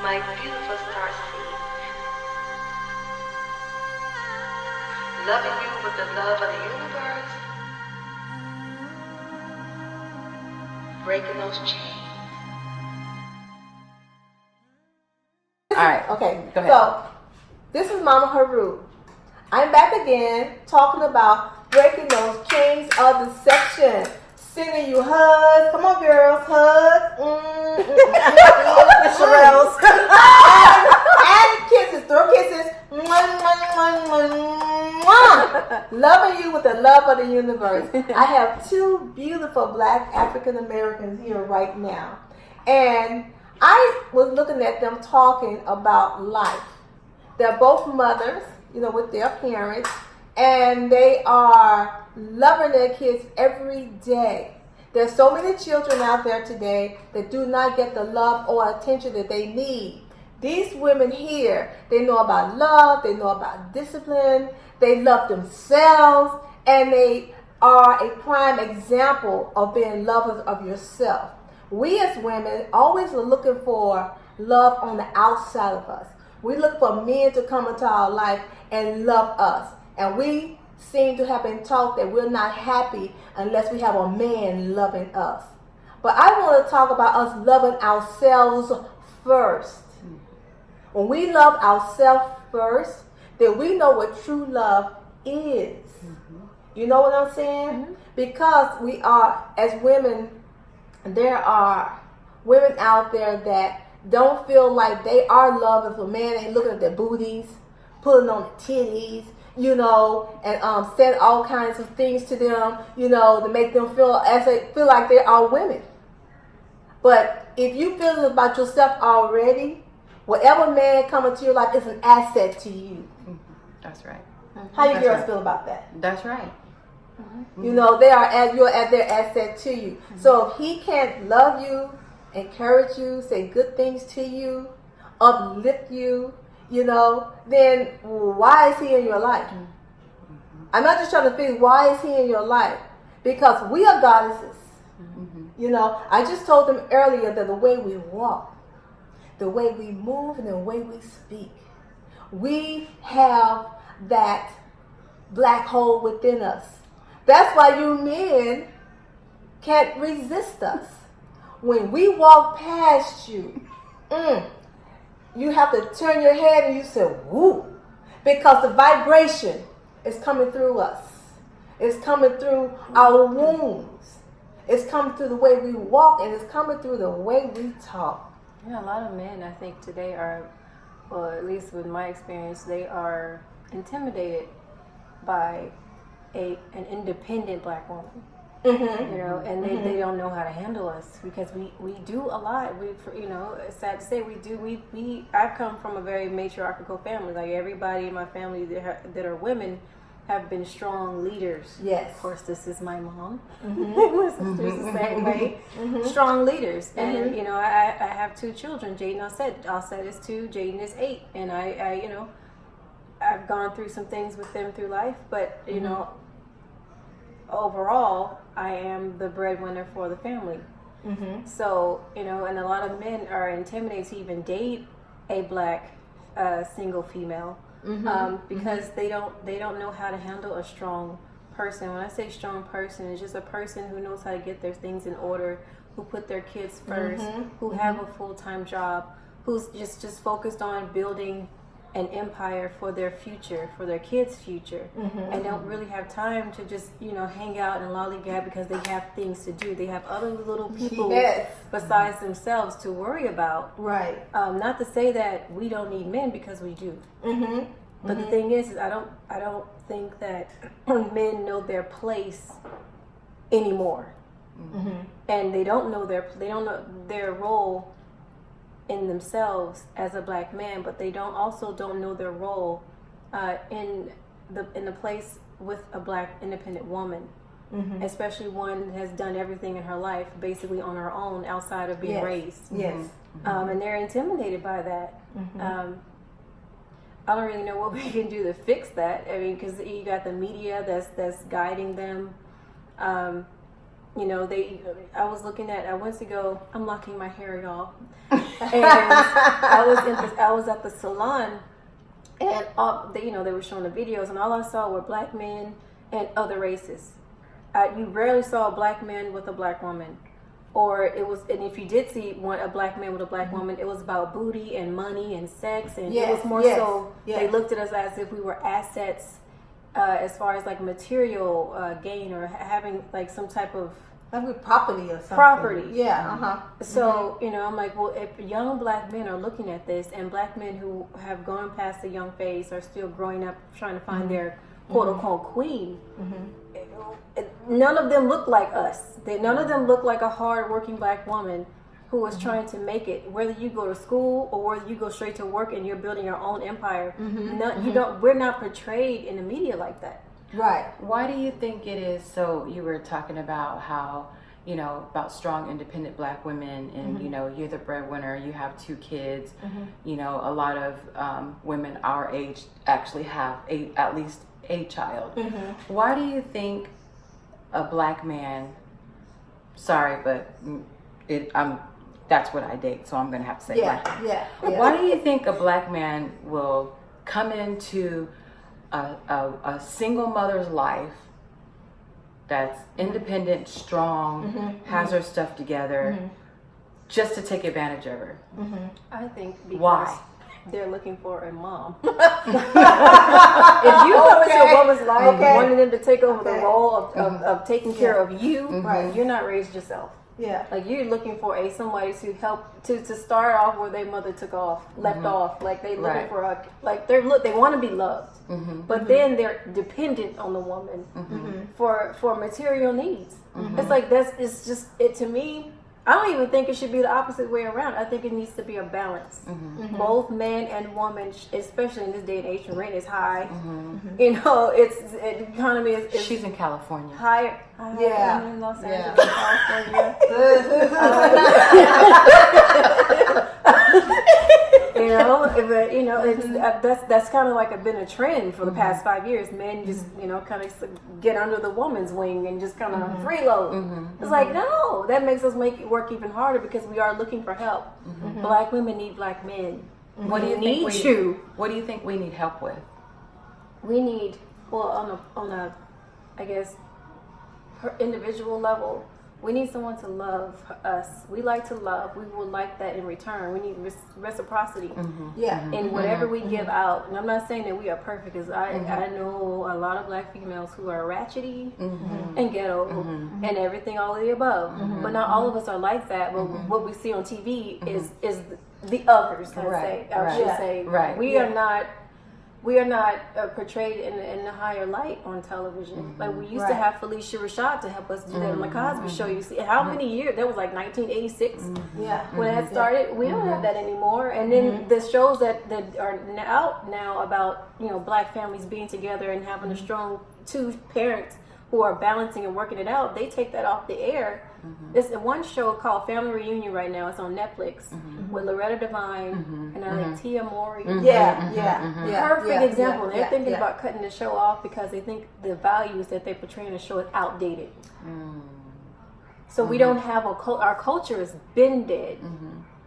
my beautiful star seed. Loving you with the love of the universe. Breaking those chains. All right. Okay. Go ahead. So, this is Mama Haru. I'm back again talking about breaking those chains of deception. Sending you hugs. Come on, girls. Hugs. Sherelle's. And kisses. Throw kisses. Loving you with the love of the universe. I have two beautiful Black African Americans here right now. And I was looking at them talking about life. They're both mothers, with their parents, and they are loving their kids every day. There's so many children out there today that do not get the love or attention that they need. These women here, they know about love, they know about discipline, they love themselves, and they are a prime example of being lovers of yourself. We as women always are looking for love on the outside of us. We look for men to come into our life and love us. And we seem to have been taught that we're not happy unless we have a man loving us. But I want to talk about us loving ourselves first. When we love ourselves first, then we know what true love is. You know what I'm saying? Because we are, as women, there are women out there that don't feel like they are loved if a man ain't looking at their booties, pulling on the titties, and saying all kinds of things to them, to make them feel like they are women. But if you feel about yourself already, whatever man coming to your life is an asset to you. That's right. How you girls feel about that? That's right. You're at their asset to you. So if he can't love you, encourage you, say good things to you, uplift you, then why is he in your life? I'm not just trying to figure why is he in your life, because we are goddesses. I just told them earlier that the way we walk, the way we move, and the way we speak, we have that black hole within us. That's why you men can't resist us. When we walk past you, you have to turn your head and you say, woo, because the vibration is coming through us. It's coming through our wounds. It's coming through the way we walk, and it's coming through the way we talk. Yeah, a lot of men, I think, today are, or at least with my experience, they are intimidated by an independent black woman. And they don't know how to handle us, because we do a lot. It's sad to say I've come from a very matriarchal family. Like, everybody in my family that are women have been strong leaders. Yes. Of course, this is my mom. My sister's the same way. Strong leaders. And, I have two children. Jaden Alsed is 2, Jaden is 8. And I've gone through some things with them through life, but, overall, I am the breadwinner for the family. So, and a lot of men are intimidated to even date a black single female because they don't know how to handle a strong person. When I say strong person, it's just a person who knows how to get their things in order, who put their kids first, who have a full-time job, who's just focused on building an empire for their future, for their kids' future, and don't really have time to just, hang out and lollygag because they have things to do. They have other little people besides themselves to worry about. Right. Not to say that we don't need men, because we do. But the thing is I don't think that men know their place anymore, and they don't know their role in themselves as a black man, but they don't know their role in the place with a black independent woman, especially one that has done everything in her life basically on her own outside of being raised. And they're intimidated by that. I don't really know what we can do to fix that. I mean, because you got the media that's guiding them. I was looking at. I went to go. I'm locking my hair, y'all, and I was at the salon, and they were showing the videos, and all I saw were black men and other races. You rarely saw a black man with a black woman, or and if you did see a black man with a black woman, it was about booty and money and sex, and it was more so they looked at us as if we were assets, as far as like material gain or having like some type of like property or something. Property. Yeah. So, I'm like, well, if young black men are looking at this, and black men who have gone past the young phase are still growing up trying to find their quote unquote queen, none of them look like us. None of them look like a hard working black woman who is trying to make it. Whether you go to school or whether you go straight to work and you're building your own empire, we're not portrayed in the media like that. Right. Why do you think it is so? You were talking about how, about strong, independent black women, and, you're the breadwinner, you have 2 kids. A lot of women our age actually have at least a child. Why do you think a black man, sorry, but that's what I date, so I'm going to have to say black man. Yeah. Why do you think a black man will come into a single mother's life that's independent, strong, has her stuff together, just to take advantage of her? I think because why? They're looking for a mom. If you come into a woman's life wanting them to take over the role of taking care of you, you're not raised yourself. Yeah. Like you're looking for somebody to help to start off where their mother left off. Like they looking for they want to be loved, but then they're dependent on the woman for material needs. It's like to me. I don't even think it should be the opposite way around. I think it needs to be a balance. Both man and woman, especially in this day and age, when rent is high. The economy is. She's in California. Higher. I'm in Los Angeles, California. That's kind of like been a trend for the past 5 years. Men just kind of get under the woman's wing and just kind of freeload. It's like no, that makes us make it work even harder because we are looking for help. Black women need black men. What do you What do you think we need help with? We need on a I guess per individual level. We need someone to love us. We like to love. We would like that in return. We need reciprocity. In whatever we give out. And I'm not saying that we are perfect, because I know a lot of black females who are ratchety and ghetto and everything, all of the above. But not all of us are like that. But what we see on TV is the others. I should say. We are not portrayed in a higher light on television. Like we used to have Felicia Rashad to help us do that on the Cosby Show. You see how many years? That was like 1986. When that started. We don't have that anymore. And then the shows that are out now about black families being together and having a strong 2 parents who are balancing and working it out, they take that off the air. There's one show called Family Reunion right now. It's on Netflix with Loretta Devine and I think Tia Mowry. Perfect example. They're thinking about cutting the show off because they think the values that they portray in the show is outdated. So we don't have our culture has been dead.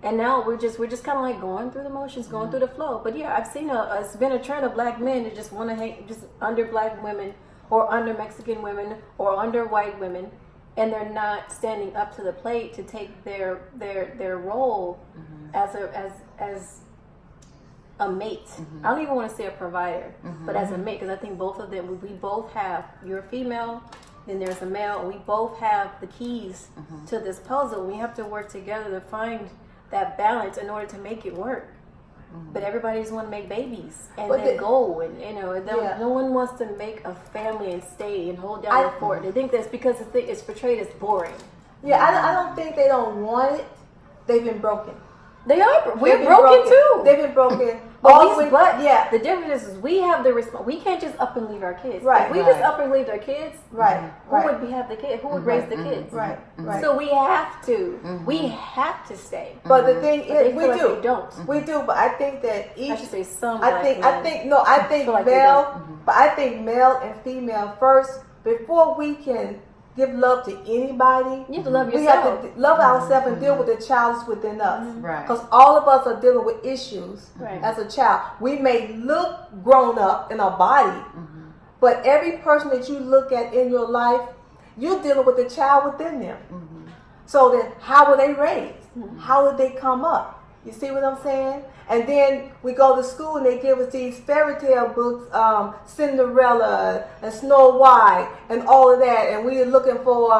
And now we're just kind of like going through the motions, going through the flow. But yeah, I've seen it's been a trend of black men that just want to hang just under black women or under Mexican women or under white women, and they're not standing up to the plate to take their role as a mate. I don't even want to say a provider, but as a mate, because I think both of them, we both have, you're a female, then there's a male, and we both have the keys to this puzzle. We have to work together to find that balance in order to make it work. But everybody just want to make babies and then go, and no one wants to make a family and stay and hold down the fort. They think that's because it's portrayed as boring. I don't think they don't want it. They've been broken. They are. We're broken too. They've been broken. The difference is we have the response. We can't just up and leave our kids. If we just up and leave our kids, who would have the kids? Who would raise the kids? So we have to. We have to stay. But the thing is, we do. Like don't. We do. But I think that each. I should say some. I think male. But I think male and female first before we can give love to anybody, You have to love we yourself. have to love ourselves and deal with the child within us. Right. Because all of us are dealing with issues Right. as a child. We may look grown up in our body, but every person that you look at in your life, you're dealing with the child within them. So then, how were they raised? How did they come up? You see what I'm saying? And then we go to school and they give us these fairy tale books, Cinderella and Snow White and all of that, and we're looking for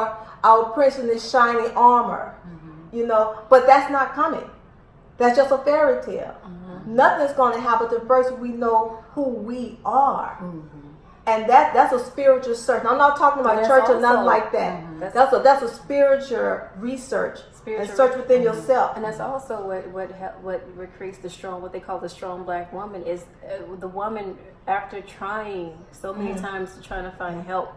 our prince in his shining armor, you know. But that's not coming. That's just a fairy tale. Nothing's going to happen to first we know who we are. And that's a spiritual search. I'm not talking about That's church or nothing also- like that. That's- That's a spiritual research and search within yourself. And that's also what creates the strong, what they call the strong black woman, is the woman after trying so many times to trying to find help,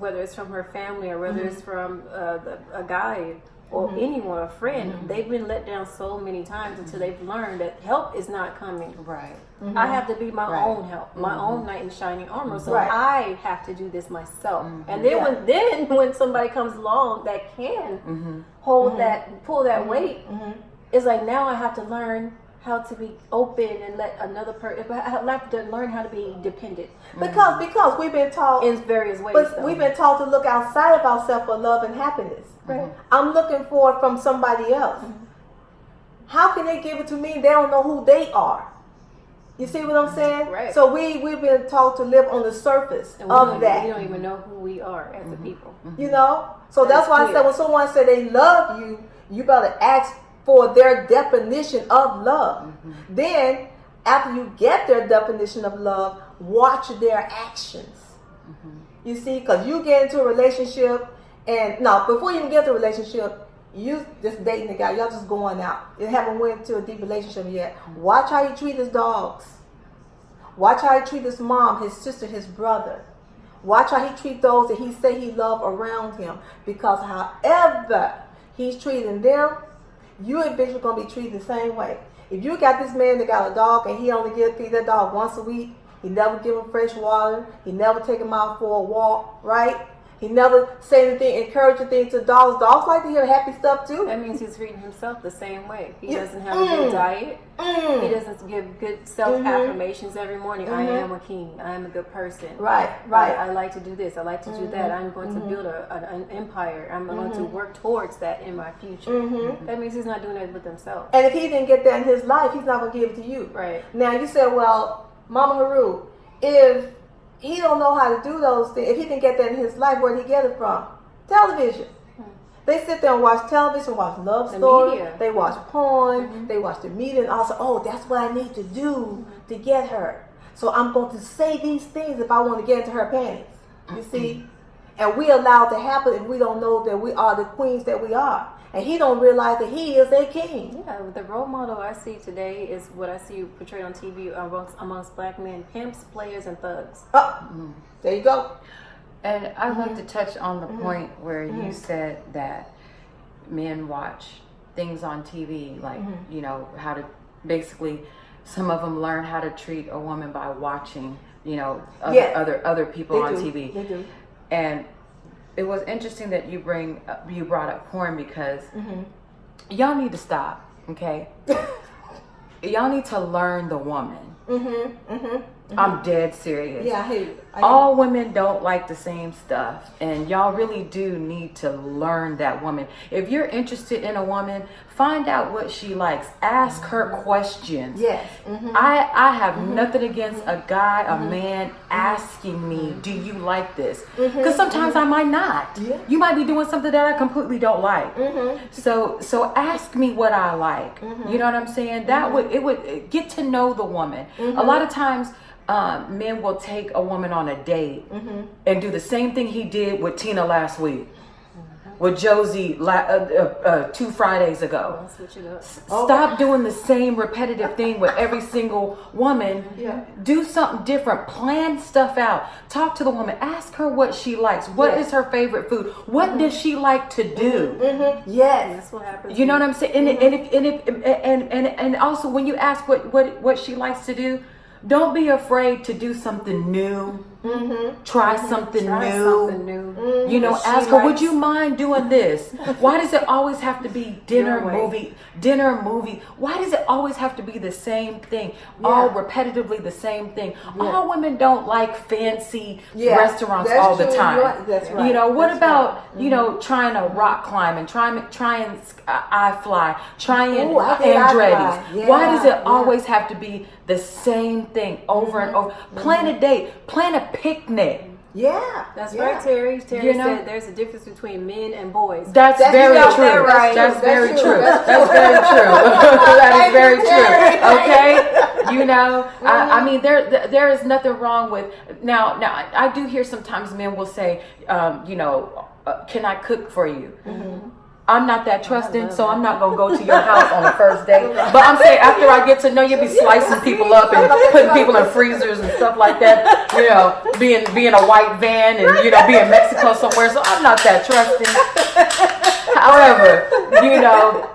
whether it's from her family or whether it's from a guy or anyone, a friend. They've been let down so many times until they've learned that help is not coming. Right. I have to be my Right. own help, my own knight in shining armor. So Right. I have to do this myself. And then Yeah. when somebody comes along that can hold that, pull that weight, it's like now I have to learn how to be open and let another person. I have to learn how to be dependent Because we've been taught, in various ways. but though. we've been taught to look outside of ourselves for love and happiness. Right. I'm looking for it from somebody else. How can they give it to me? They don't know who they are. You see what I'm saying? Right. So we've been taught to live on the surface And we of don't, that. we don't even know who we are as a people. You know? So that's why I clear. said when someone said they love you, you better ask for their definition of love. Then, after you get their definition of love, watch their actions. You see, because you get into a relationship, and no, before you even get to a relationship, you just dating the guy, y'all just going out. You haven't went to a deep relationship yet. Watch how he treat his dogs. Watch how he treat his mom, his sister, his brother. Watch how he treat those that he say he love around him. Because however he's treating them, you eventually gonna be treated the same way. If you got this man that got a dog and he only feed that dog once a week, he never give him fresh water, he never take him out for a walk, right? He never say anything, encouraging things to dogs. Dogs like to hear happy stuff too. That means he's treating himself the same way. He Yeah. doesn't have a good diet. He doesn't give good self-affirmations every morning. I am a king. I am a good person. Right, right. I like to do this. I like to do that. I'm going to build an empire. I'm going to work towards that in my future. That means he's not doing it with himself. And if he didn't get that in his life, he's not gonna give it to you. Right. Now you said, well, Mama Haru, if he don't know how to do those things, if he didn't get that in his life, where'd he get it from? Television. They sit there and watch television, watch love The stories, media. they watch porn, they watch the media, and also, oh, that's what I need to do to get her. So I'm going to say these things if I want to get into her panties. You see? And we allow it to happen if we don't know that we are the queens that we are. And he don't realize that he is a king. Yeah, the role model I see today is what I see portrayed on TV amongst black men: pimps, players, and thugs. Oh, there you go. And I'd like to touch on the point where you said that men watch things on TV, like, you know, how to basically, some of them learn how to treat a woman by watching, you know, other people They on do. TV. They do. And it was interesting that you brought up porn because y'all need to stop, okay? Y'all need to learn the woman. I'm dead serious. Yeah, I hate it. All women don't like the same stuff, and y'all really do need to learn that woman. If you're interested in a woman, find out what she likes. Ask her questions. Yes. I have nothing against a guy, a man asking me, do you like this? Because sometimes I might not. Yeah. You might be doing something that I completely don't like. So ask me what I like. You know what I'm saying? That would get to know the woman. A lot of times men will take a woman on a date and do the same thing he did with Tina last week, with Josie 2 Fridays ago. I'll switch it up. Stop doing the same repetitive thing with every single woman. Yeah. Do something different. Plan stuff out. Talk to the woman. Ask her what she likes. What is her favorite food? What does she like to do? Yes. That's what happens. You know what I'm saying? And also when you ask what she likes to do, don't be afraid to do something new Try something Try new. something new. You know, If she ask her, would likes- you mind doing this? Why does it always have to be dinner, Your way. movie? Why does it always have to be the same thing? All repetitively the same thing. All women don't like fancy restaurants that's all the true. time. That's right. You know, what That's about, right. you know, trying to rock climb and trying I fly, trying Ooh, I did Andretti's. I fly. Why does it Yeah. always have to be the same thing over and over? Plan a date, plan a picnic. Yeah. That's yeah. right, Terry. Terry You know? said there's a difference between men and boys. That's That's- very you got true. that right. That's That's very true. true. That's That's very true. That is Thank very you, true. Terry. Okay, you know, I mean, there is nothing wrong with now. I do hear sometimes men will say, you know, can I cook for you? I'm not that trusting, so I'm not gonna go to your house on the first date. But I'm saying after I get to know you, be slicing people up and putting people in freezers and stuff like that. You know, being a white van and you know being in Mexico somewhere. So I'm not that trusting. However, you know,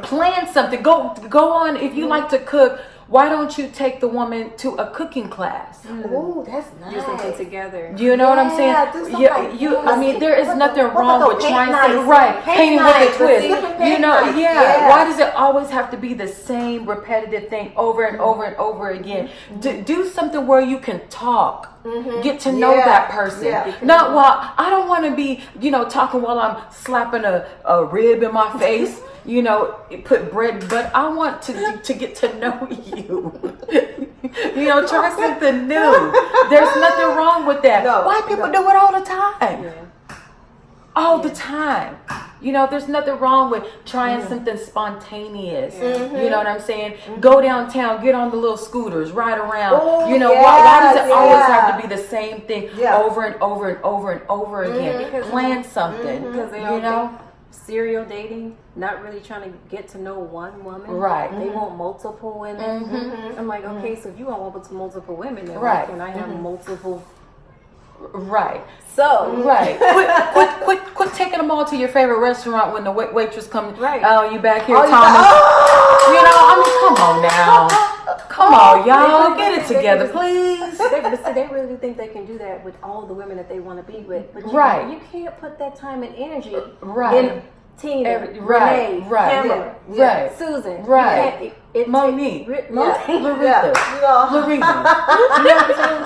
plan something. Go on. If you like to cook, why don't you take the woman to a cooking class? Ooh, that's nice. Do something together. You know what I'm Yeah, do saying? something Yeah, like you. this. I mean, there is What nothing the- wrong what with the trying paint something nights? right, Paint painting with nights, a twist. different You paint know, nights. yeah. Yeah. Why does it always have to be the same repetitive thing over and over and over again? Do something where you can talk. Get to know Yeah, that person. yeah. Not while I don't want to be, you know, talking while I'm slapping a rib in my face. You know, put bread, but I want to get to know you. You know, try something new. There's nothing wrong with that. No, White people no. do it all the time. Yeah. All the time. You know, there's nothing wrong with trying something spontaneous. You know what I'm saying? Go downtown, get on the little scooters, ride around. Oh, you know, why does it yeah, always yeah. have to be the same thing over and over and over and over again? Because- Plan something. Because they you all know? think serial dating, not really trying to get to know one woman. Right. They want multiple women. I'm like, okay, so if you want multiple women, then Right. why can't I have multiple? Right. So Right. Quit taking them all to your favorite restaurant when the waitress comes. Right. Oh, you back here, Oh, you Thomas? got- You know, I mean, come on now. Come on, y'all. Get it together, please. but see, they really think they can do that with all the women that they want to be with. But Right. you can't put that time and energy Right. in Tina, Right, Renee, right, Pamela, yeah, right, Susan. right. You can't- Monique. Monique. Larita. Yeah, you know. Larita. You know what I'm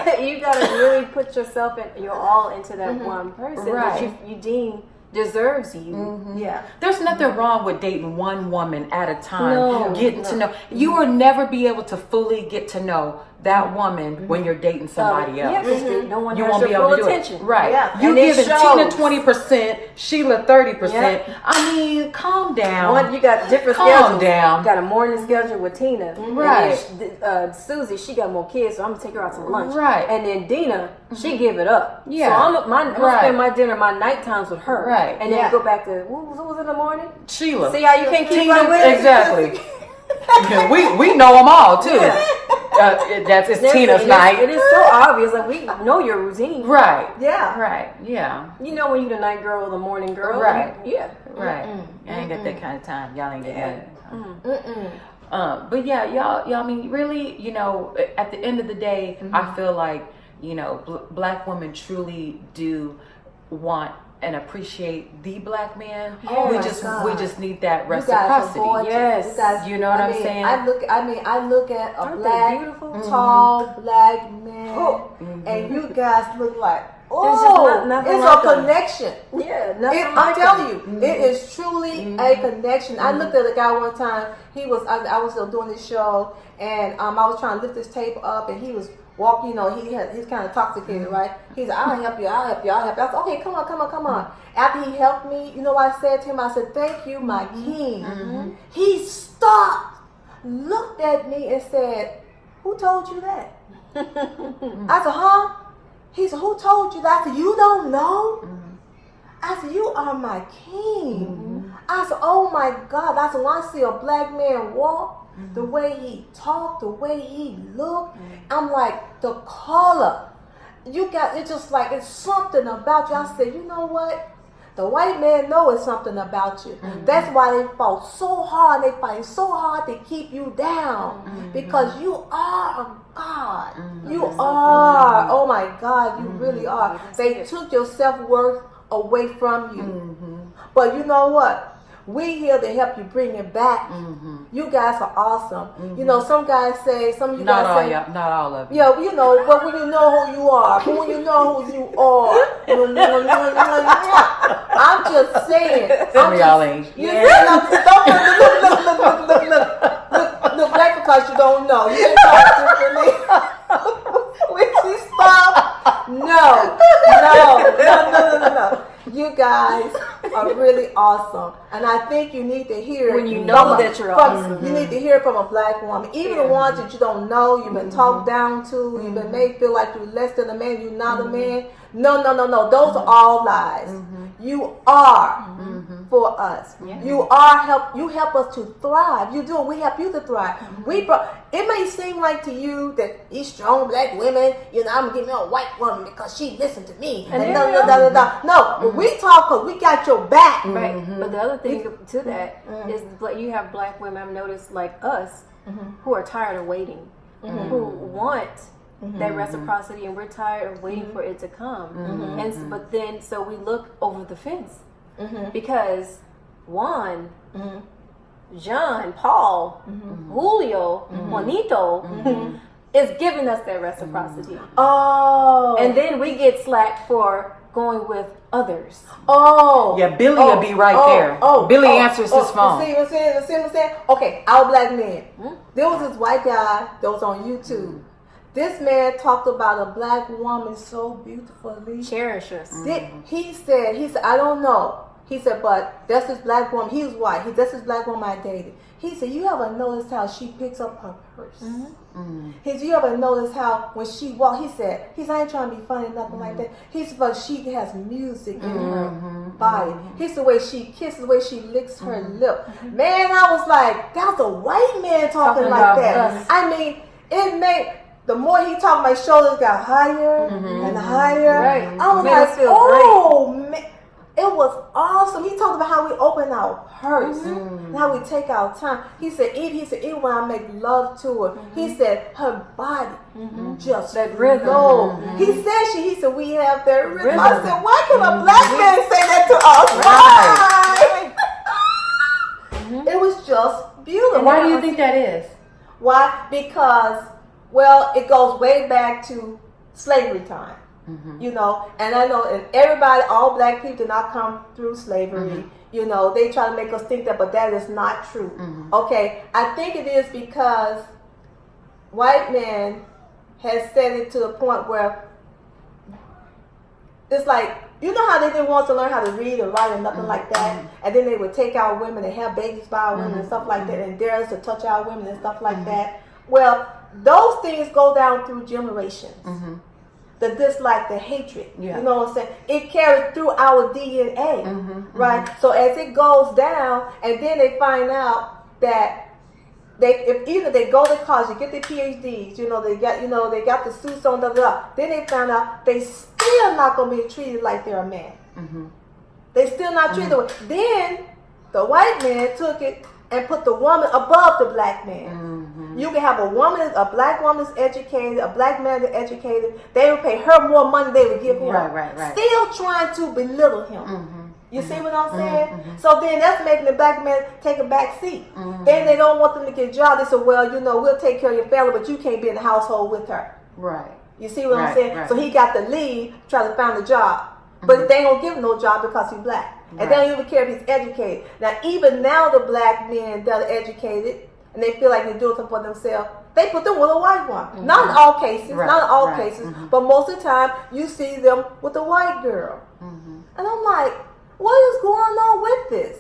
saying? You gotta really put yourself in. You're all into that one person Right. that you deem deserves you. Yeah. There's nothing wrong with dating one woman at a time. No, Getting to know. You will never be able to fully get to know that woman when you're dating somebody else. Yeah, because no one You has won't your be able full to do attention. it. Right. Yeah. You And it giving Tina shows. 20%, Sheila 30%. Yeah. I mean, calm down. One, you got different Calm schedules. down. You got a morning schedule with Tina. Right. And then, Susie, she got more kids, so I'm gonna take her out to lunch. Right. And then Dina, she give it up. Yeah. So I'm gonna Right. spend my dinner, my night times with her. Right. And then Yeah. go back to what was in the morning? Sheila. See how you can't keep Tina, up with it? exactly. Yeah, we know them all too. It's Tina's night. It is so obvious. Like we know your routine. Right. Yeah. Right. Yeah. You know when you the night girl or the morning girl. Right. Yeah. Right. I ain't got that kind of time. Y'all ain't got that. Mm-mm. But yeah, y'all. I mean, really, you know, at the end of the day, I feel like, you know, black women truly do want and appreciate the black man. Oh we my just God. need that You guys reciprocity. are gorgeous. Yes. You guys, You know what I I'm mean, saying? I look at a Aren't they black, beautiful? tall black man, Mm-hmm. and you guys look like, There's just nothing it's like a them. connection. Yeah. Nothing I'm like telling that. you, it is truly a connection. I looked at a guy one time. I was doing this show, and I was trying to lift this tape up, and he was walking. You know, he's kind of intoxicated, right? He's like, "I'll help you. I'll help you. I'll help you." I said, "Okay, come on." After he helped me, you know what I said to him? I said, "Thank you, my king." He stopped, looked at me, and said, "Who told you that?" I said, "Huh?" He said, "Who told you that?" I said, "You don't know?" I said, "You are my king." I said, "Oh my God." I said, "When I see a black man walk, the way he talked, the way he looked, I'm like, the color. You got, it's just like, it's something about you." I said, "You know what? The white man knows something about you. That's why they fought so hard. They fight so hard to keep you down because you are a God. You are. Oh my God, you really are. They took your self-worth away from you. But you know what? We here to help you bring it back. You guys are awesome. You know, some guys say, some of you guys say, not all of you. yeah, you know, but when you know who you are, I'm just saying. Some of y'all ain't. Look, like because you don't know. You didn't talk differently. When she stop, no. You guys are really awesome, and I think you need to hear it when you know that you're awesome. You need to hear it from a black woman, even the ones that you don't know, you've been talked down to, you've been made feel like you're less than a man, you're not a man. No. Those are all lies. You are for us. You help us to thrive. You do. We help you to thrive. It may seem like to you that these strong black women, you know, I'm gonna give me a white woman because she listened to me. No, we talk because we got your back. Right. But the other thing to that is like you have black women, I've noticed, like us, who are tired of waiting, who want that reciprocity, and we're tired of waiting for it to come. But then so we look over the fence because Juan, John, Paul, Julio, Juanito is giving us that reciprocity. Oh, and then we get slapped for going with others. Oh, yeah, Billy will be right there. Billy answers his phone. See what I'm saying? Okay, our black men. There was this white guy that was on YouTube. This man talked about a black woman so beautifully. Cherish us. He said, I don't know. He said, but that's this black woman. He was white. That's this black woman I dated. He said, you ever notice how she picks up her purse? He said, you ever notice how when she walks, he said, I ain't trying to be funny, nothing like that. He said, but she has music in her body. He said, the way she kisses, the way she licks her lip. Man, I was like, that's a white man talking like that. Us. I mean, it made... The more he talked, my shoulders got higher and higher. Right. I was like, oh, man. It was awesome. He talked about how we open our purse and how we take our time. He said, even when I make love to her, he said, her body just that rhythm. He said, we have that rhythm. I said, why can a black man say that to us? Why? It was just beautiful. And why do you think that is? Why? Because, well, it goes way back to slavery time. You know, and I know, and everybody, all black people did not come through slavery. You know, they try to make us think that, but that is not true. Okay, I think it is because white men has set it to the point where it's like, you know how they didn't want to learn how to read or write or nothing like that, and then they would take our women and have babies by our women and stuff like that, and dare us to touch our women and stuff like that. Well, those things go down through generations. The dislike, the hatred, you know what I'm saying? It carries through our DNA, right? So as it goes down, and then they find out that if either they go to college, they get their PhDs, they got the suits on, then they find out they still not gonna be treated like they're a man. They still not treated the way. Then the white man took it and put the woman above the black man. You can have a black woman that's educated, a black man that's educated. They would pay her more money they would give him. Right. Still trying to belittle him. You see what I'm saying? So then that's making the black man take a back seat. Then they don't want them to get a job. They say, well, we'll take care of your family, but you can't be in the household with her. Right. You see what I'm saying? Right. So he got to leave, try to find a job. But they ain't going to give him no job because he's black. And they don't even care if he's educated. Now, even now the black men that are educated, and they feel like they're doing something for themselves, they put them with a white woman. Not in all cases, but most of the time you see them with a white girl. And I'm like, what is going on with this?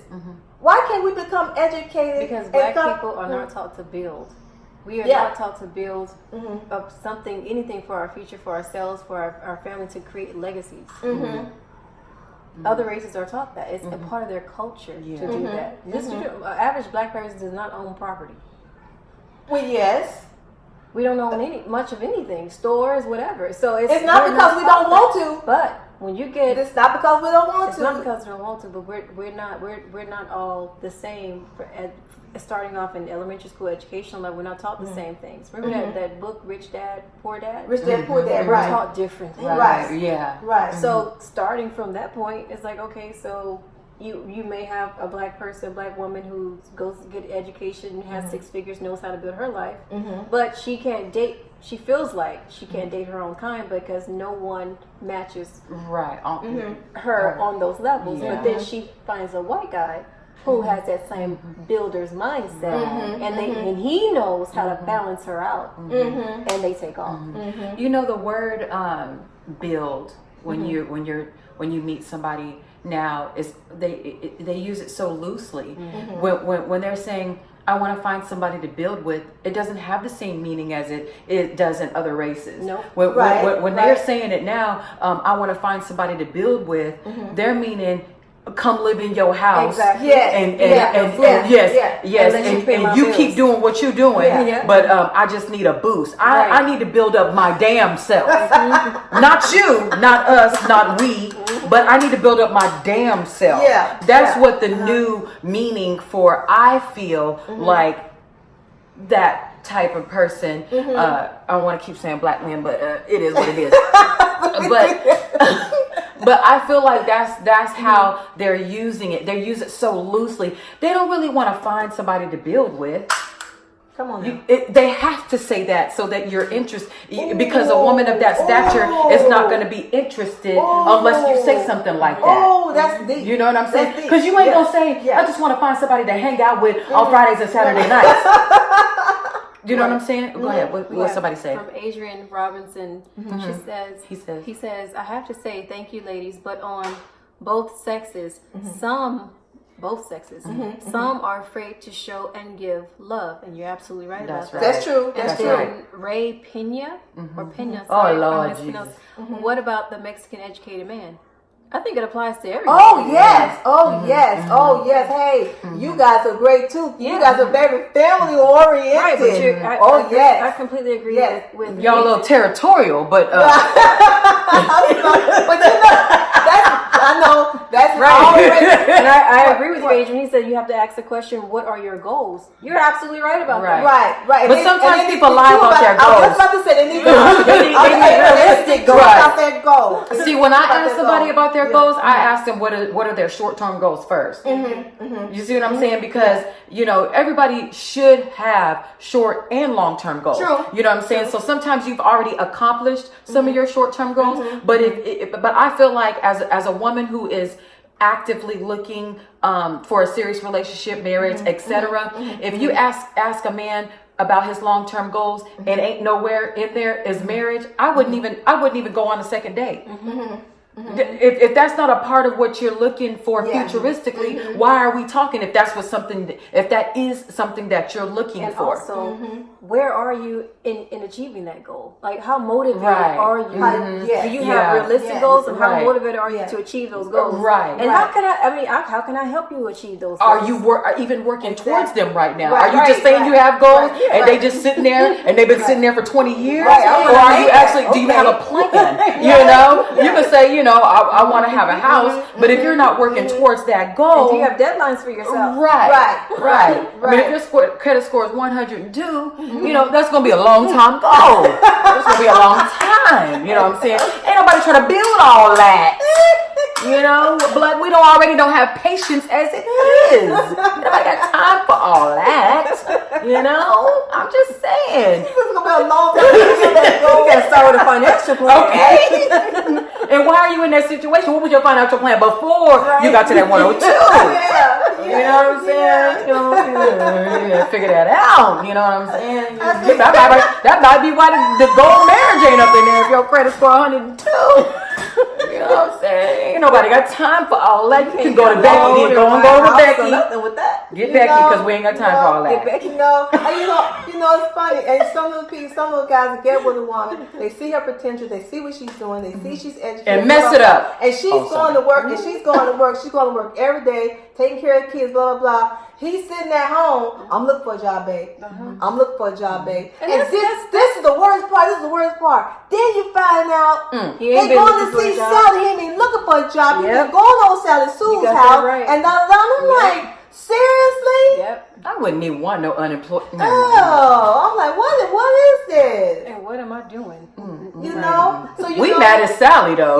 Why can't we become educated? Because black people are not taught to build. We are not taught to build up something, anything for our future, for ourselves, for our family, to create legacies. Other races are taught that. It's a part of their culture to do that. This is true. Average black person does not own property. Well, yes. We don't own much of anything, stores, whatever. So it's not because we don't want to. But when you get, it's not because we don't want it's to. not because we don't want to, but we're not all the same. Starting off in elementary school educational level, we're not taught the same things. Remember that book, Rich Dad, Poor Dad? Rich Dad, Poor Dad, We're right. taught differently. Right. Yeah. Right. So starting from that point, it's like, okay, so you may have a black person, a black woman who goes to get education, has 6 figures, knows how to build her life, but she can't date. She feels like she can't date her own kind because no one matches Right. her on those levels. Yeah. But then she finds a white guy who has that same builder's mindset, and he knows how to balance her out, and they take off. You know, the word build when you meet somebody now is they use it so loosely. When they're saying, I want to find somebody to build with, it doesn't have the same meaning as it does in other races. Nope. When they're saying it now, I want to find somebody to build with, they're meaning come live in your house. Exactly. Yes. And Yes. and you keep doing what you're doing, but I just need a boost. I need to build up my damn self. Not you, not us, not we, but I need to build up my damn self. Yeah. That's what the new meaning for, I feel like that type of person. I want to keep saying black men, but it is what it is. But I feel like that's how they're using it. They use it so loosely. They don't really want to find somebody to build with. Come on now. They have to say that so that you're interested, because a woman of that stature is not going to be interested unless you say something like that. Oh, that's deep. You know what I'm saying? That's deep. Because you ain't going to say, Yeah. I just want to find somebody to hang out with on Fridays and Saturday nights. You know what I'm saying? Go ahead. What somebody say? From Adrian Robinson, He he says, I have to say thank you, ladies, but on both sexes, some are afraid to show and give love, and you're absolutely right That's about right. that. That's true. And That's then true. Ray Pena or Pena. Oh, sorry, Lord I'm mispronounced. What about the Mexican educated man? I think it applies to everyone. Oh yes, oh yes, oh yes. Hey, you guys are great too. You guys are very family oriented. Right, but I completely agree with Y'all a little territorial, but but you know, I know that's already. And I agree with Adrian. He said you have to ask the question, what are your goals? You're absolutely right about that. Right. But sometimes people lie about their I was goals. about to say they need realistic goals about their goals. See, when I ask somebody about their goals, I ask them what are their short-term goals first. You see what I'm saying? Because everybody should have short and long-term goals. True. You know what I'm saying? So sometimes you've already accomplished some of your short-term goals, but but I feel like as a woman who is actively looking for a serious relationship, marriage, etc. If you ask a man about his long-term goals and ain't nowhere in there is marriage, I wouldn't even go on a second date. If that's not a part of what you're looking for futuristically, why are we talking? If that is something that you're looking and for, also, where are you in achieving that goal? Like, how motivated are you? Do you have realistic goals, and how motivated are you to achieve those goals? Right. And how can I help you achieve those goals? Are you even working towards them right now? Are you just saying you have goals and they just sitting there and they've been sitting there for 20 years? Or are you actually? Do you have a plan? You can say, I want to have a house, but if you're not working towards that goal, do you have deadlines for yourself? Right. I mean, if your credit score is 102, that's going to be a long time goal. That's going to be a long time. You know what I'm saying? Ain't nobody trying to build all that. But we already don't have patience as it is. Nobody got time for all that. I'm just saying. This is gonna be a long time. You gotta start with a financial plan. Okay. And why are you in that situation? What was your financial plan before you got to that 102? You know what I'm saying? You gotta figure that out. You know what I'm saying? That might be why the gold marriage ain't up in there if your credit score 102. You know what I'm saying? Ain't nobody got time for all that. You can go to Becky. Go to Becky. Nothing with that. Get Becky because we ain't got time for all that. It's funny. And some of the guys that get with a woman, they see her potential, they see what she's doing, they see she's educated, and mess it up. And she's going to work. And she's going to work. She's going to work every day, taking care of kids, blah blah blah. He's sitting at home. I'm looking for a job, babe. I'm looking for a job, babe. And that's- this is the worst part. This is the worst part. Then you find out He ain't they been going looking to for a see job. Sally. He ain't been looking for a job. He Yep. been going over Sally Sue's got that house. right. And I'm like, seriously? Yep. I wouldn't even want no unemployed. Oh, I'm like, what is this? And what am I doing? You know? So you We know, mad at Sally though.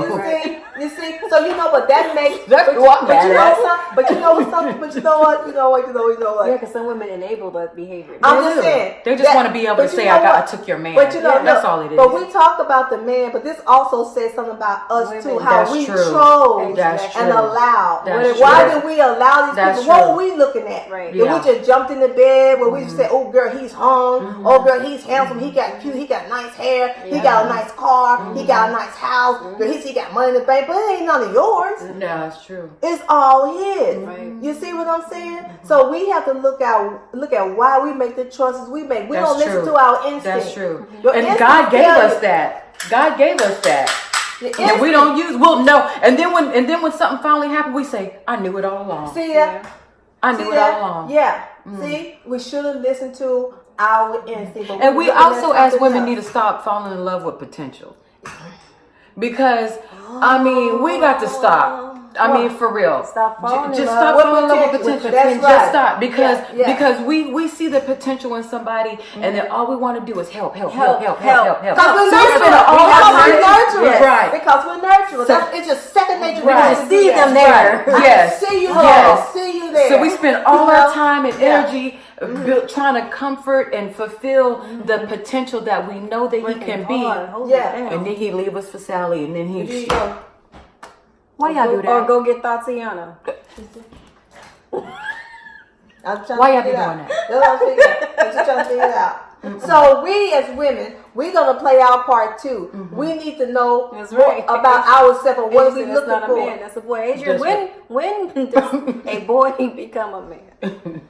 You see, so you know what that makes. That's but, what I'm but you mad know at. some, but you know something. But you know what? You know what? Yeah, because some women enable that behavior. I'm just saying. They just want to be able to but you say, know I what? took your man. But you know, that's look, all it is. But we talk about the man, but this also says something about us Women. too. How That's we true. chose That's and true. allowed. That's Why true. did we allow these That's people? What true. were we looking at? Right. Did Yeah. we just jumped in the bed where we said, "Oh girl, he's home. Oh girl, he's handsome. He got cute. He got nice hair. He got a nice car. He got a nice house. Girl, he got money in the bank, but it ain't none of yours. Yeah, that's true. It's all his. Right. You see what I'm saying? So we have to look at why we make the choices we make. We That's don't listen true. to our instinct. That's true. Your And instinct God gave tell us you- that. God gave us that. your And we instinct- don't use. Well, no. And then when something finally happened, we say, "I knew it all along. see that. I See knew it that? all along." Yeah. See, we should have listened to our instinct. but And we looking at also, as something women, else. need to stop falling in love with potential. Because, I mean, we got to stop. I mean, for real. Stop falling in Just love stop with falling in love with potential. potential. That's Just right. stop. Because Yeah. because we see the potential in somebody, and then all we want to do is help. Because we're So nurturers. it's been all Because about we're nurture. nurturers. Right. Because we're nurturers. So- It's just second nature. Right. to See do them that. there. I Yes. can see you Yes. there. See you there. So we spend all You know? our time and Yeah. energy trying to comfort and fulfill the potential that we know that he can be. Yeah. And then he leave us for Sally, and then There you he. go. Why y'all do Or that? go get Tatiana. I'm trying Why to y'all be figure it doing out. that? That's what I'm figuring out. I'm just trying to figure it out. So we as women, we're gonna play our part too. We need to know That's more right. about ourselves and what we That's looking not a for. man, that's a boy. Adrian, That's when does a boy become a man?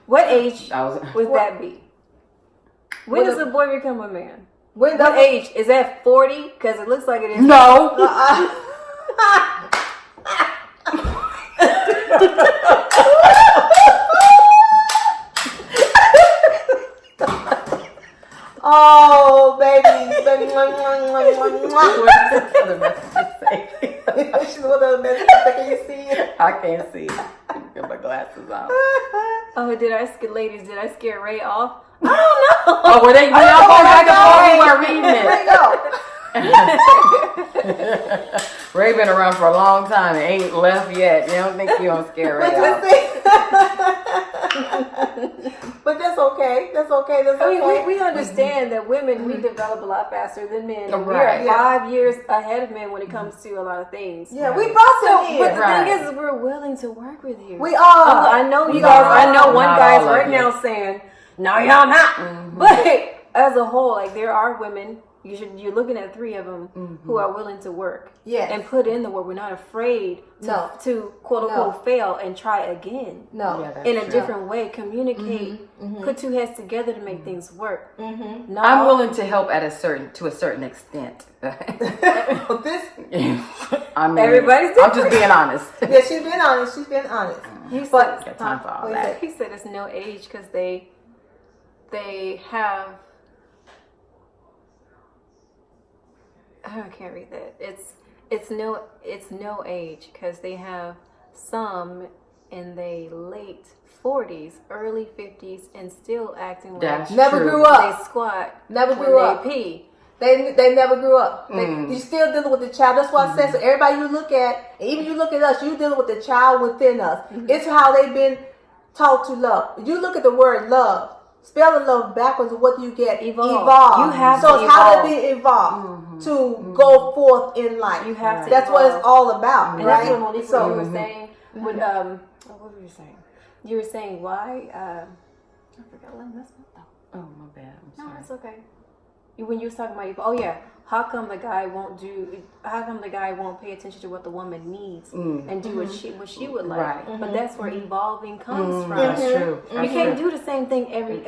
What age would that be? When does a boy become a man? When What does age? Is that 40? Because it looks like it is. No. Oh, baby, baby, mwah, mwah, mwah, mwah, What's the other message say? mwah. She's one of the best. Can you see it? I can't see. Get my glasses on. Oh, did I scare Ray off? I don't know. Oh, were they? Were y'all going back and forth? We weren't reading There it. you go. Ray been around for a long time and ain't left yet. You don't think you don't scare Ray off? But that's okay. That's okay. That's I okay. mean, we understand that women, we develop a lot faster than men. And Right. We are 5 years ahead of men when it comes to a lot of things. Yeah, we brought them So, but here. the Right. thing is, we're willing to work with you. We are. I know you No, guys. I know one not guy's all of right you. now saying, "No, y'all not." But as a whole, like there are women. You're looking at 3 of them who are willing to work. Yes. And put in the work. We're not afraid to quote unquote fail and try again. No. Yeah, that's In a true. different way, communicate, put 2 heads together to make things work. Not I'm all- willing to help to a certain extent. This. I mean, Everybody's I'm just different. being honest. Yeah, she's been honest. She's been honest. He said, Got time for all What is that. it? he said it's no age because they have. I can't read that. It's no age because they have some in their late 40s, early 50s, and still acting like That's Never true. grew up. they squat Never when grew they up. pee. They never grew up. Mm. You still dealing with the child. That's why I said so. Everybody you look at, and even you look at us, you dealing with the child within us. It's how they've been taught to love. You look at the word love. Spell the love backwards. What do you get? Evolve. You have so to it's how evolve. they be evolved to go forth in life. You have to That's what evolve. it's all about, And right? that's what Monique So you were saying. When what were you saying? You were saying why? I forgot. Let me mess up though. Oh, my bad. I'm No, sorry. it's okay. When you was talking about, oh yeah, how come the guy won't pay attention to what the woman needs and do what she would like? Right. But that's where evolving comes from. That's true. You That's can't true. do the same thing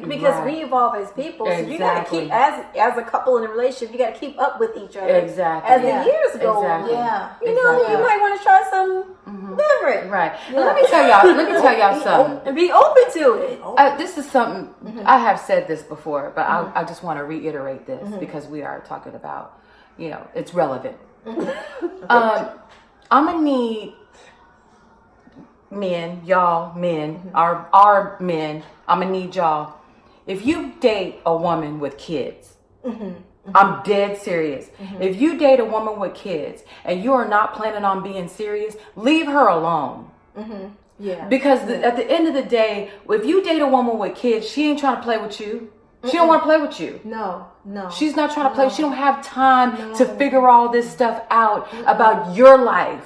because Right. we evolve as people. So you gotta Exactly. keep as a couple in a relationship. You gotta keep up with each other. Exactly. As Yeah. the years go Exactly. on. yeah. You know, Exactly. you might want to try some Different. Right. But let me tell y'all something. And be open to it. This is something I have said this before, but I just want to reiterate this because we are talking about, it's relevant. I'm gonna need men, y'all, men, our men. I'm gonna need y'all. If you date a woman with kids, I'm dead serious. If you date a woman with kids and you are not planning on being serious, leave her alone. Yeah. Because at the end of the day, if you date a woman with kids, she ain't trying to play with you. She don't want to play with you. No. She's not trying to play. She don't have time to figure all this stuff out about your life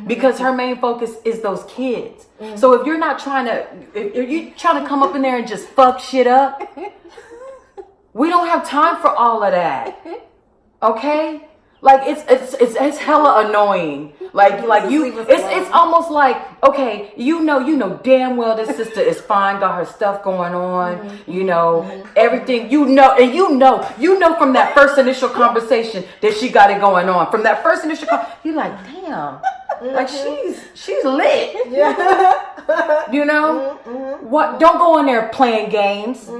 because her main focus is those kids. So if you're not trying to, if you're trying to come up in there and just fuck shit up, we don't have time for all of that. Okay? Like it's hella annoying. It's almost like, okay, you know damn well this sister is fine, got her stuff going on, everything, and you know from that first initial conversation that she got it going on. From that first initial you're like, damn, like she's lit. Yeah. What? Don't go in there playing games.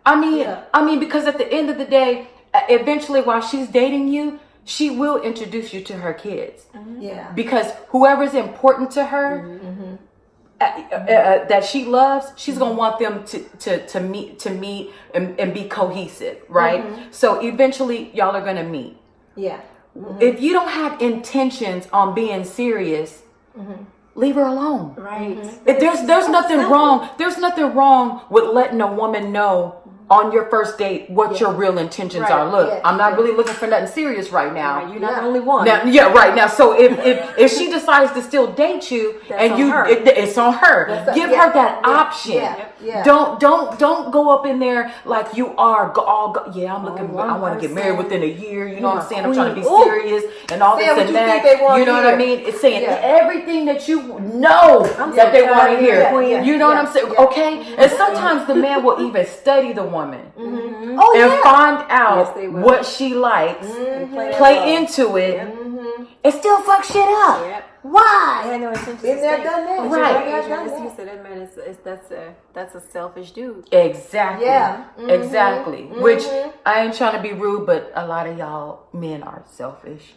I mean, because at the end of the day, eventually while she's dating you, she will introduce you to her kids. Yeah. Because whoever's important to her, that she loves, she's gonna want them to meet and be cohesive, right? So eventually, y'all are gonna meet. Yeah. If you don't have intentions on being serious, leave her alone. Right. If there's nothing wrong. There's nothing wrong with letting a woman know on your first date what your real intentions are. Look, I'm not really looking for nothing serious right now. You're not the only one. Now, right now. So if she decides to still date you, it's on her. Give her that option. Yeah. Don't go up in there like you are I'm looking. I want to get married within a year. You know what I'm saying? I'm trying to be serious and all this and that. You know what I mean? It's saying everything that you know that they want to hear. You know what I'm saying? Okay. And sometimes the man will even study the woman and find out what she likes, play into it, and still fuck shit up. Why? I know intentions. Been there, done that. Right. You said that man that's a selfish dude. Exactly. Yeah. Exactly. Which I ain't trying to be rude, but a lot of y'all men are selfish.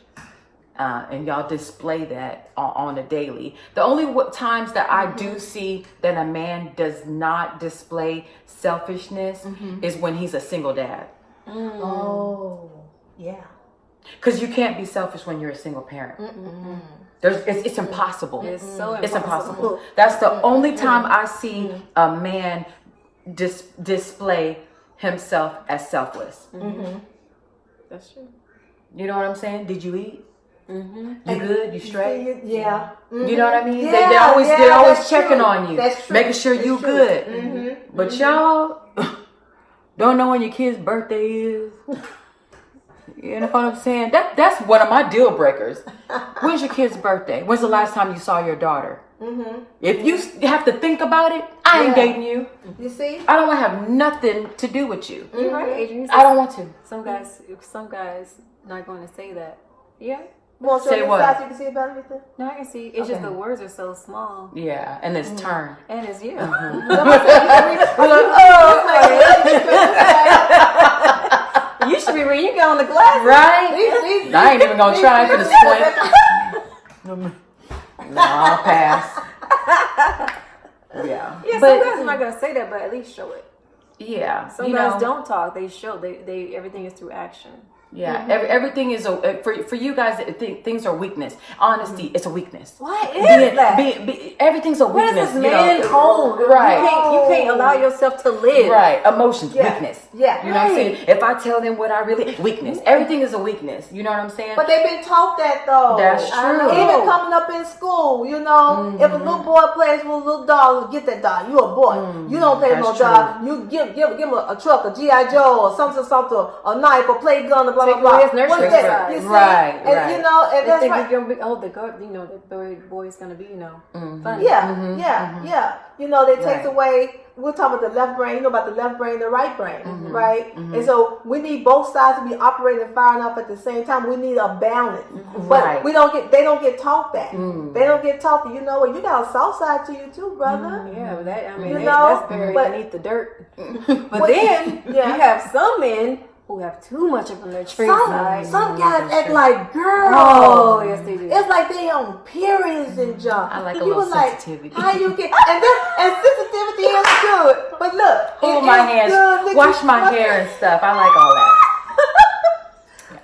And y'all display that on a daily. The only times that I do see that a man does not display selfishness is when he's a single dad. Oh, yeah. Because you can't be selfish when you're a single parent. It's impossible. It's impossible. That's the only time I see a man display himself as selfless. That's true. You know what I'm saying? Did you eat? You good? You straight? Yeah. You know what I mean? Yeah, they're always checking true. on you, That's true. making sure you good. But y'all don't know when your kid's birthday is. You know what I'm saying? That's one of my deal breakers. When's your kid's birthday? When's the last time you saw your daughter? If you have to think about it, I ain't dating you. You see? I don't want to have nothing to do with you. You're right, Adrian. I don't want to. Some guys not going to say that. Yeah. Well, so Say what? you can see about everything? No, I can see. It's just the words are so small. Yeah, and it's turned. And it's you. You should be reading. You get on the glasses. Right? I ain't even going to try for the squint. No, I'll pass. Yeah. Yeah, some guys are not going to say that, but at least show it. Yeah. Some guys don't talk. They show. They everything is through action. Yeah, everything is for you guys. Things are weakness. Honesty, it's a weakness. What is that? Everything's a weakness. What is this man cold? Right. You can't allow yourself to live. Right. Emotions, weakness. Yeah. You know what I'm saying? If I tell them what I really weakness. Everything is a weakness. You know what I'm saying? But they've been taught that though. That's true. Even coming up in school, if a little boy plays with a little dog, get that dog. You a boy. You don't play with no dog. You give him a truck, a G.I. Joe, or something, a knife, or play gun, or blah, Take blah, away blah. his nurturing What is that? side. You see? Right, And, right. you know, and They that's think right. he's gonna be, the girl, the boy's gonna be, funny. Yeah, yeah. You know, they takes Right. away. We're talking about the left brain. You know about the left brain, the right brain, right? And so we need both sides to be operating and firing up at the same time. We need a balance, but Right. we don't get. They don't get taught that. They don't get taught that. You know what? You got a soft side to you too, brother. Yeah, but that, I mean, You that- know, that's buried but- beneath the dirt. But- But then yeah. you have some men who have too much of a nurturing side. Some guys act like girls. Oh, yes, they do. It's like they on periods and junk. I like a You little was like, sensitivity. how you get and sensitivity is good. But look, Hold it my is hands, good. wash my hair and stuff. I like all that.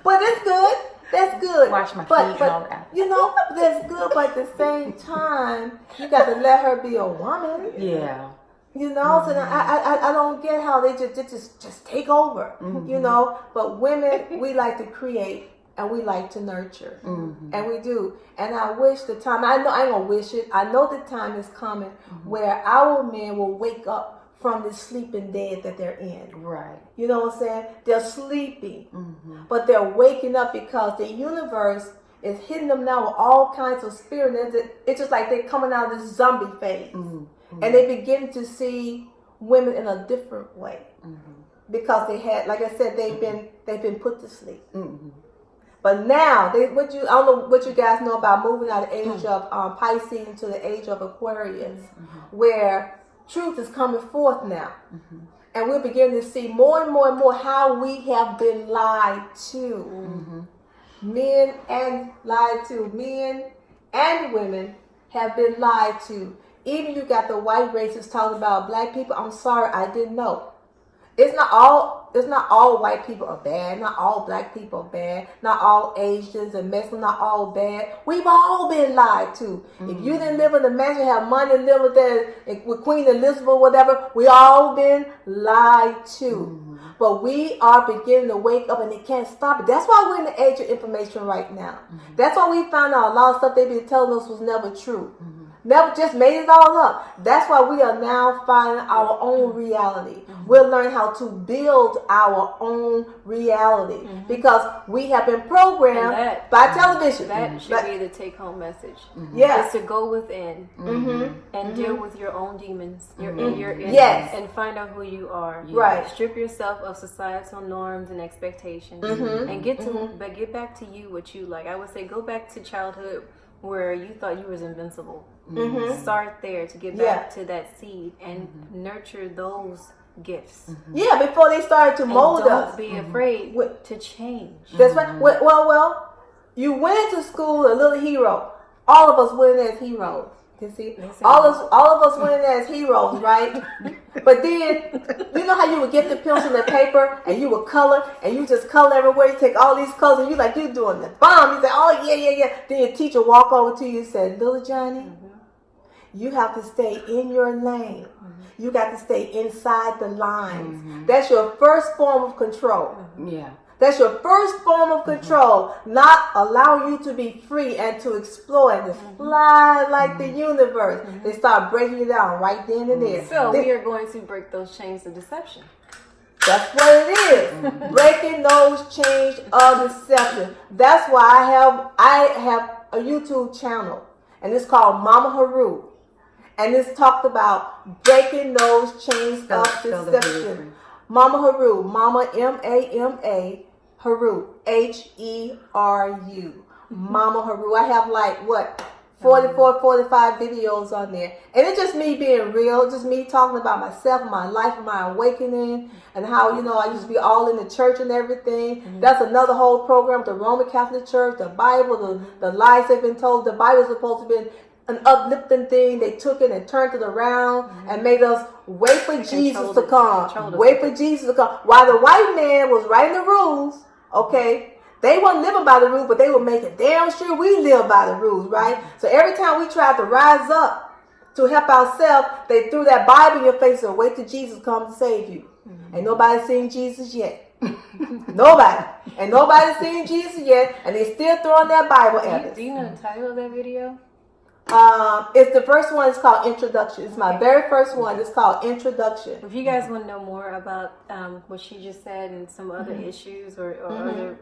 But it's good. That's good. Wash my but, feet but, and all that. You know, that's good. But at the same time, you got to let her be a woman. Yeah. You know, so I don't get how they just take over. You know, but women, we like to create and we like to nurture, and we do. And I wish the time. I know I ain't gonna wish it. I know the time is coming where our men will wake up from the sleeping dead that they're in. Right. You know what I'm saying? They're sleeping, but they're waking up because the universe is hitting them now with all kinds of spirit. It's just like they're coming out of this zombie phase. And they begin to see women in a different way because they had, like I said, they've been put to sleep. But now, I don't know what you guys know about moving out of the age of Pisces into the age of Aquarius, where truth is coming forth now, and we're beginning to see more and more and more how we have been lied to. Men and lied to, men and women have been lied to. Even you got the white racists talking about black people. I'm sorry, I didn't know. It's not all white people are bad. Not all black people are bad. Not all Asians and Mexicans, not all bad. We've all been lied to. If you didn't live in the mansion, have money, live with that with Queen Elizabeth or whatever, we all been lied to. But we are beginning to wake up, and they can't stop it. That's why we're in the age of information right now. That's why we found out a lot of stuff they've been telling us was never true. Never just made it all up. That's why we are now finding our own reality. We'll learn how to build our own reality because we have been programmed by television. That should be the take-home message. Yeah. Is to go within and deal with your own demons, your inner, Yes. and find out who you are. Right. Strip yourself of societal norms and expectations, and get back to you what you like. I would say go back to childhood where you thought you was invincible. Start there to get back to that seed and nurture those gifts. Yeah, before they started to mold Don't us. be afraid to change. That's right. Well, you went to school a little hero. All of us went in as heroes. You see, all of us went in as heroes, right? But then, you know how you would get the pencil and paper and you would color and you just color everywhere. You take all these colors and you like you doing the bomb. You say, oh yeah. Then your teacher walk over to you and said, little Johnny, you have to stay in your lane. You got to stay inside the lines. That's your first form of control. Yeah. That's your first form of control, not allow you to be free and to explore and to fly like the universe. They start breaking you down right then and there. So we are going to break those chains of deception. That's what it is. Breaking those chains of deception. That's why I have a YouTube channel, and it's called Mama Haru. And it's talked about breaking those chains of deception. Mama Haru, Mama M-A-M-A, Haru, H-E-R-U. Mama Haru. I have 45 videos on there. And it's just me being real, just me talking about myself, my life, my awakening, and how, I used to be all in the church and everything. That's another whole program, the Roman Catholic Church, the Bible, the lies they've been told. The Bible is supposed to be an uplifting thing. They took it and turned it around and made us wait for Jesus to come. Wait for Jesus to come. While the white man was writing the rules, okay, they weren't living by the rules, but they were making damn sure we live by the rules, right? So every time we tried to rise up to help ourselves, they threw that Bible in your face and wait till Jesus come to save you. Ain't nobody seen Jesus yet. Nobody. Ain't nobody seen Jesus yet, and they still throwing that Bible at us. Do you know the title of that video? It's the first one. It's called Introduction. It's my very first one. It's called Introduction. If you guys want to know more about what she just said and some other issues or other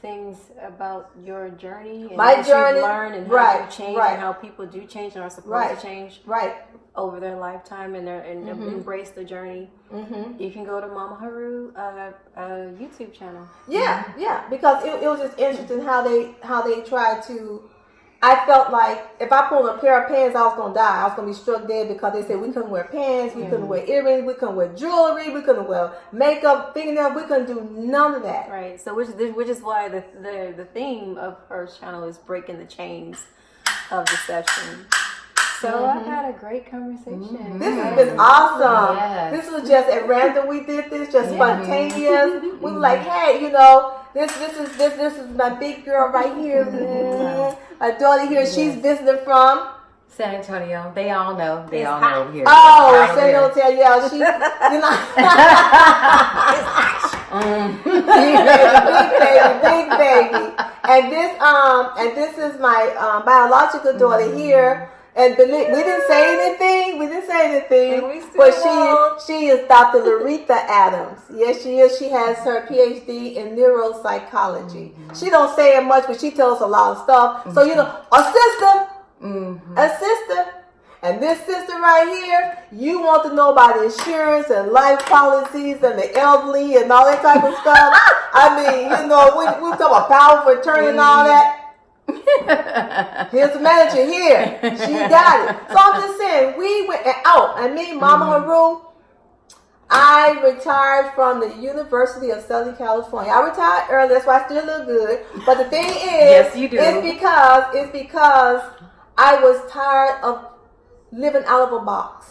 things about your journey and My what journey, you've learned and how right, you change right. and how people do change and are supposed Right, to change right. over their lifetime and embrace the journey, you can go to Mama Haru YouTube channel. Yeah, because it was just interesting how they tried to. I felt like if I put on a pair of pants, I was gonna die. I was gonna be struck dead because they said we couldn't wear pants, we couldn't wear earrings, we couldn't wear jewelry, we couldn't wear makeup, fingernails, we couldn't do none of that. Right. So which is why the theme of her channel is breaking the chains of deception. So I've had a great conversation. This has been awesome. Yes. This was just at random. We did this just spontaneous. We were like, hey, this is my big girl right here. My daughter here. She's visiting from San Antonio. They all know. They all know here. Oh, San Antonio. Yeah, she. Big baby. And this is my biological daughter here. And we didn't say anything. But she is Dr. Larita Adams. Yes, she is. She has her PhD in neuropsychology. She don't say it much, but she tells us a lot of stuff. So a sister. And this sister right here, you want to know about insurance and life policies and the elderly and all that type of stuff. I mean, we talk about power of attorney and all that. Here's the manager here. She got it. So I'm just saying, we went out. And me, Mama Haru, I retired from the University of Southern California. I retired early, that's why I still look good. But the thing is, yes, you do. It's because I was tired of living out of a box.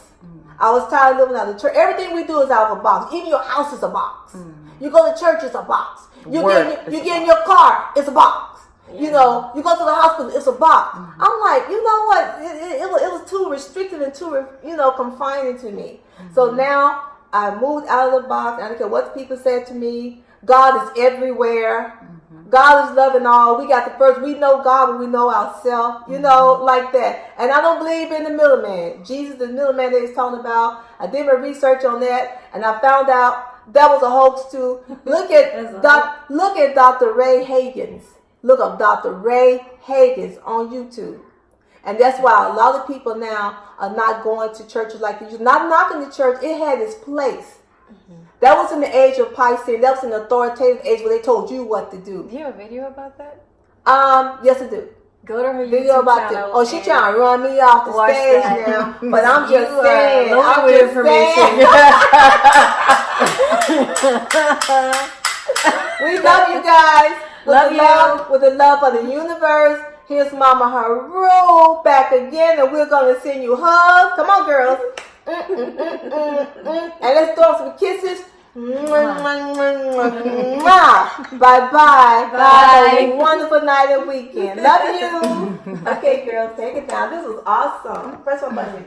I was tired of living out of the church. Everything we do is out of a box. Even your house is a box. You go to church, it's a box. You get in your car, it's a box. You go to the hospital, it's a box. I'm like, you know what? It was too restrictive and too, confining to me. So now I moved out of the box. I don't care what people said to me. God is everywhere. God is loving all. We know God when we know ourselves, like that. And I don't believe in the middleman. Jesus, the middleman that he's talking about. I did my research on that, and I found out that was a hoax too. Look at Dr. Ray Hagins. Look up Dr. Ray Hagins on YouTube. And that's why a lot of people now are not going to churches like this. Not knocking the church. It had its place. That was in the age of Pisces. That was an authoritative age where they told you what to do. Do you have a video about that? Yes, I do. Go to her video YouTube about channel. Oh, she trying to run me off the stage now. But I'm just saying. I'm with just information. We love you guys. With the love of the universe. Here's Mama Haru back again, and we're going to send you hugs. Come on, girls. And let's throw some kisses. Bye-bye. Have a wonderful night and weekend. Love you. Okay, girls, take it down. This was awesome. Press my button.